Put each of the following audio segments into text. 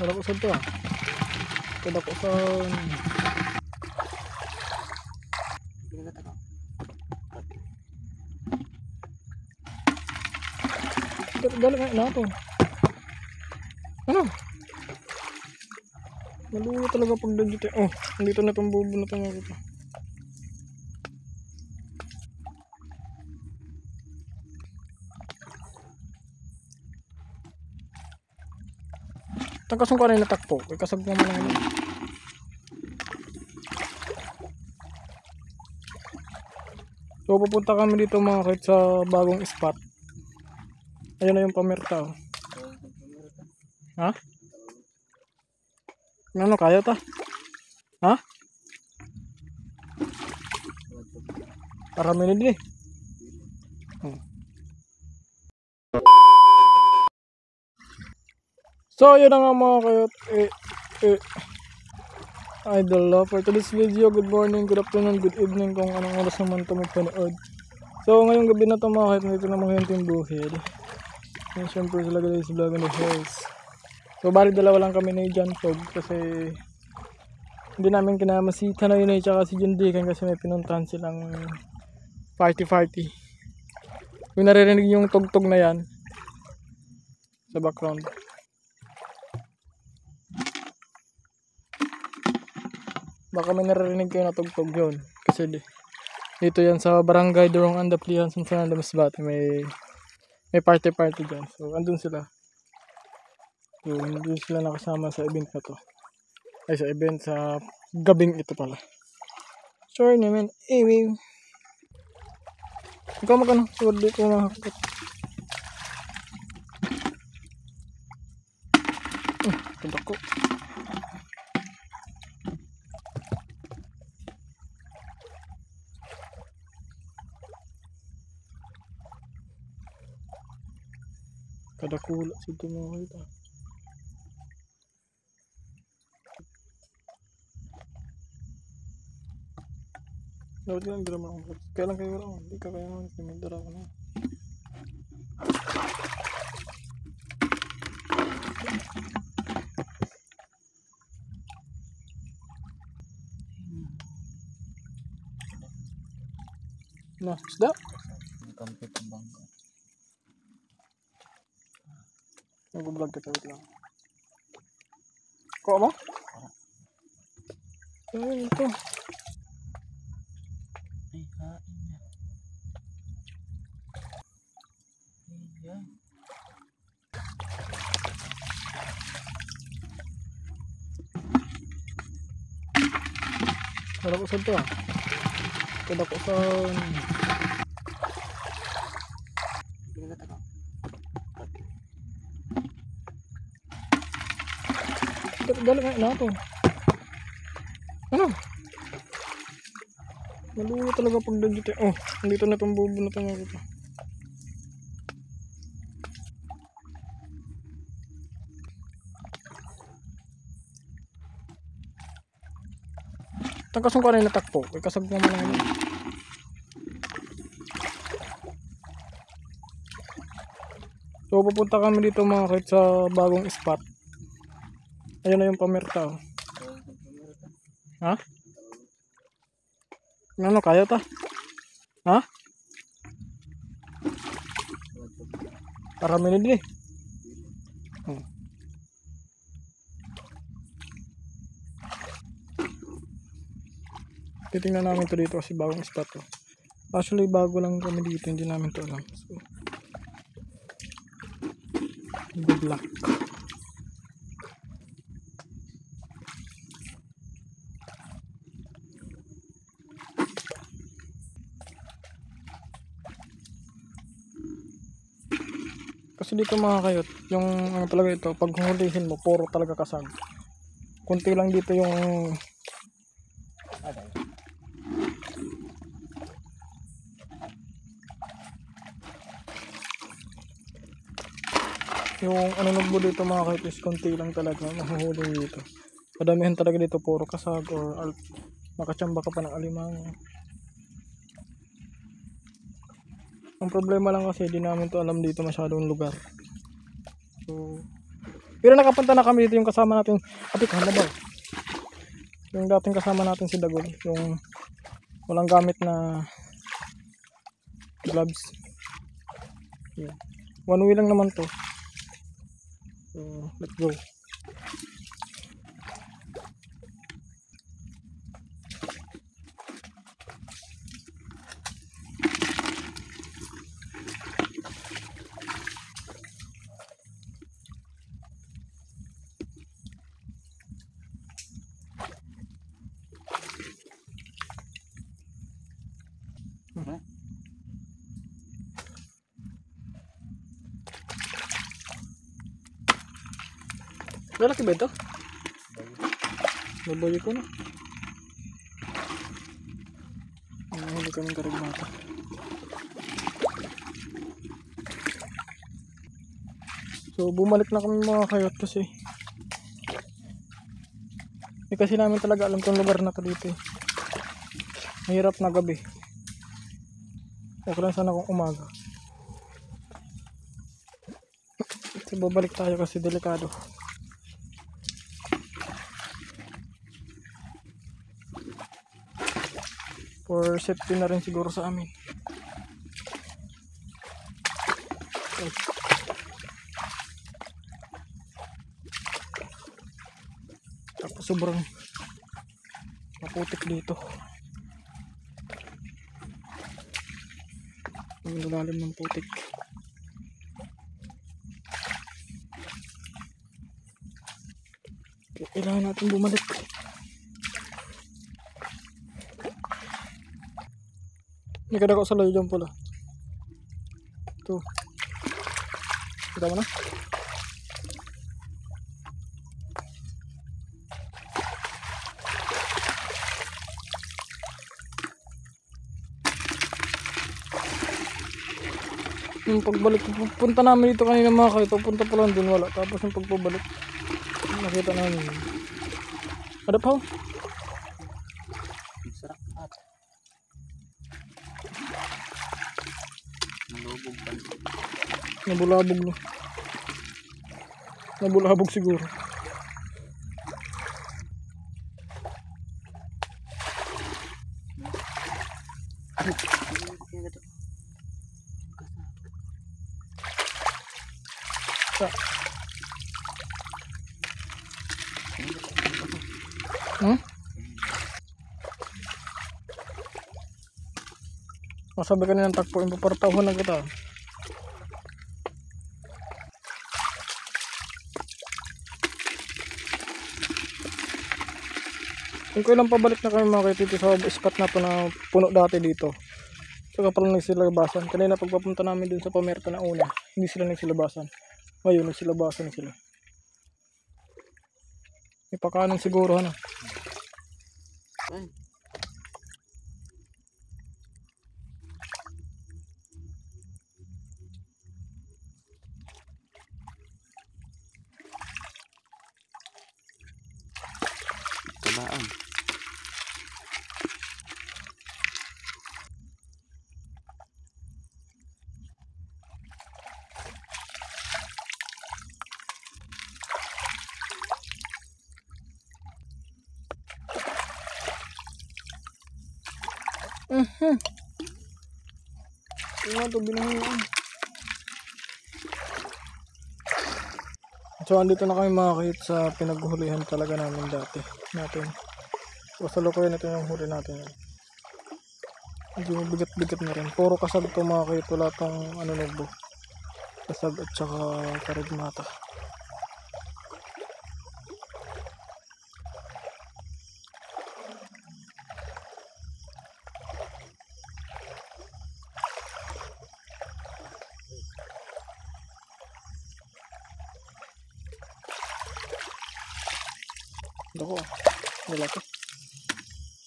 Wala ko sa ito ah. Kada ko sa... Dali nga na ito. Ano? Maluwa talaga pag dito. Oh, nandito na itong bubo na ito. Tangkasong ko rin natakpo. Kasag naman lang yun. So pupunta kami dito mga kahit sa bagong spot. Ayun na yung pamerta. Oh. Ha? Ano kaya ta? Ha? Parami na din eh. So yun na nga mga kayot idol for today's video. Good morning, good afternoon, good evening kung anong oras naman ito magpanood. So ngayong gabi na ito mga kayot, nandito na mga yung buhid. And syempre sila guys vlog on the hills. So bali dalawa lang kami na John Tog kasi hindi namin kinama si Tanoy na tsaka si John Deacon kasi may pinuntahan silang party. Kung naririnig yung tugtog na yan sa background, baka may naririnig kayo na tugtog yun kasi dito yan sa barangay Durong Andaplihan sa San Masbate may party dyan. So andun sila. So hindi sila nakasama sa event na to. Ay sa event sa gabing ito pala. Sorry naman. Ikaw magano? Suwad dito makakot. Tundak ko. Kada kulak situ mga kita. Dapat lang drama ako. Kaya lang kayo lang. Hindi ka kaya naman. Pinagdara ko na. Nah, isda? Kampit ang bangka. Nag-vlog ka tawit lang. Kuha mo? Ayun ito. Ay, hain niya. Ayan. Wala ko sa ito ah. Kada ko sa... Dali nga na ito. Ano? Maluwa talaga pag dito. Oh, nandito na itong bubo na ito. Tangkasong ko rin natakpo. Kasag naman lang yun. So pupunta kami dito mga kahit sa bagong spot. Ayun na yung pamerta. Oh. Ha? Ano kaya ta? Ha? Parami na din eh. Titingnan namin to dito kasi bagong spot to. Actually bago lang kami dito, hindi namin to alam. So, good luck. Kasi dito mga kayot, yung ano talaga ito, pag hulihin mo, puro talaga kasag. Kunti lang dito yung ano nagbo dito mga kayot is konti lang talaga mahuhuli dito. Kadamihan talaga dito puro kasag or makachamba ka pa ng alimango. Ang problema lang kasi di namin to alam dito masyadong lugar. So Pero nakapunta na kami dito yung kasama natin. Ate, kalabaw. Yung dating kasama natin si Dagol. Yung walang gamit na gloves. Yeah. One way lang naman to. So, let's go. Lalaki ba ito? Babayo ko na. Hindi kami karigmata. So bumalik na kami mga kayot kasi kasi namin talaga alam tong lugar na to dito eh. Mahirap na gabi. Okay lang sana kung umaga. So babalik tayo kasi delikado. For safety na rin siguro sa amin. Okay. Tapos sobrang maputik dito. Ang lalim ng putik. Kailangan natin bumalik. May kadako sa layo dyan pala. Ito. Kita mo na? Yung pagbalik, punta namin dito kanina mga kayo. Punta pa lang dun, wala. Tapos yung pagpabalik, nakita namin. Ada pa? Sarap at nalubog pa. Nabulabog no. Nabulabog siguro. Masabi ka na ng takpo, ipapartauhan na kita. Kung kailan pabalik na kami mga dito sa spot na to na puno dati dito. Saka pala nagsilabasan. Kanina pagpapunta namin dun sa Pamerta na una, hindi sila nagsilabasan. Ngayon nagsilabasan sila. Ipakanan siguro ano. Ay. Tabaan. Ano to binahin. So andito na kami makakit sa pinaghuhulihan talaga namin dati natin. So sa lokoy natin yung huli natin. Medyo bigat-bigat na rin. Puro kasag to makakit. Wala tong ano nubo. Kasag at saka karigmata. Ako, wala to.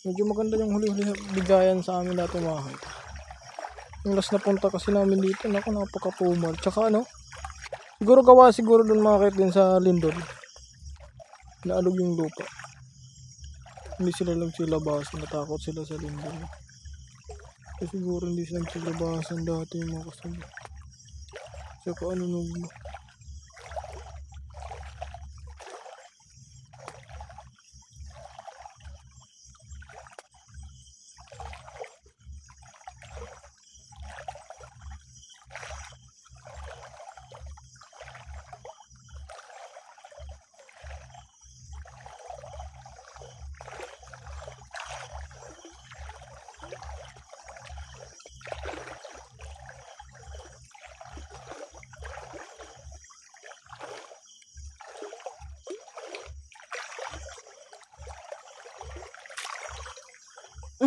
Medyo maganda yung huli-huli bigayan sa amin dati mga kahit. Yung last na punta kasi namin dito, naku, napaka-pumal. Tsaka ano, siguro gawa siguro dun mga kahit din sa lindol. Naalog yung lupa. Hindi sila lang silabasan, natakot sila sa lindol. Kasi siguro hindi sila silabasan dati yung mga kasama. Tsaka ano nung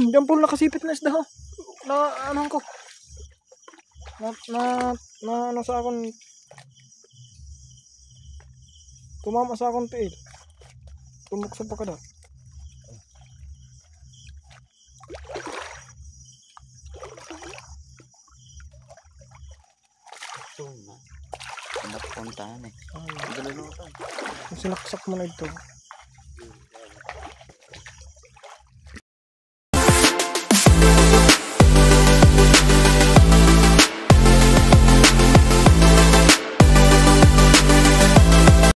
Diyan po nakasipit na isda ho. Na ano ko. Na ano sa akong tumama sa akong tiil. Tumok sa pakada. Ito na. Anak puntahan eh. Ay, Galulutan. sinaksak mo na ito.